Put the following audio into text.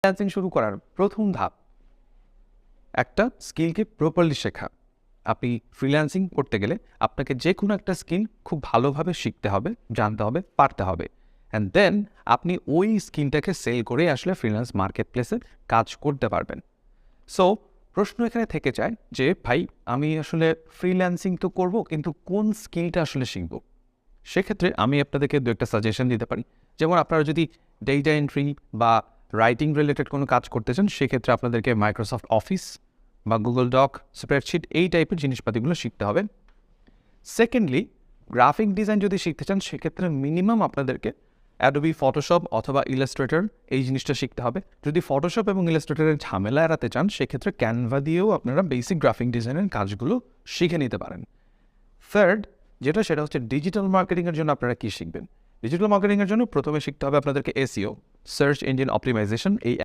Freelancing শুরু করার প্রথম ধাপ একটা স্কিলকে প্রপারলি শেখা। আপনি ফ্রিল্যান্সিং করতে গেলে আপনাকে যে কোনো একটা স্কিল খুব ভালোভাবে শিখতে হবে, জানতে হবে, পারতে হবে। অ্যান্ড দেন আপনি ওই স্কিলটাকে সেল করে আসলে ফ্রিল্যান্স মার্কেট প্লেসে কাজ করতে পারবেন। সো প্রশ্ন এখানে থেকে যায় যে ভাই আমি আসলে ফ্রিল্যান্সিং তো করব, কিন্তু কোন স্কিলটা আসলে শিখব? সেক্ষেত্রে আমি আপনাদেরকে দু একটা সাজেশন দিতে পারি। যেমন আপনারা যদি ডেটা এন্ট্রি বা রাইটিং রিলেটেড কোনো কাজ করতে চান, সেক্ষেত্রে আপনাদেরকে মাইক্রোসফট অফিস বা গুগল ডক, স্প্রেডশিট এই টাইপের জিনিসপাতিগুলো শিখতে হবে। সেকেন্ডলি, গ্রাফিক ডিজাইন যদি শিখতে চান, সেক্ষেত্রে মিনিমাম আপনাদেরকে অ্যাডোবি ফটোশপ অথবা ইলাস্ট্রেটর এই জিনিসটা শিখতে হবে। যদি ফটোশপ এবং ইলাস্ট্রেটরের ঝামেলা এড়াতে চান, সেক্ষেত্রে ক্যানভা দিয়েও আপনারা বেসিক গ্রাফিক ডিজাইনের কাজগুলো শিখে নিতে পারেন। থার্ড সেটা হচ্ছে ডিজিটাল মার্কেটিংয়ের জন্য আপনারা কী শিখবেন। ডিজিটাল মার্কেটিংয়ের জন্য প্রথমে শিখতে হবে আপনাদেরকে এসইও, সার্চ ইঞ্জিন অপটিমাইজেশন। এই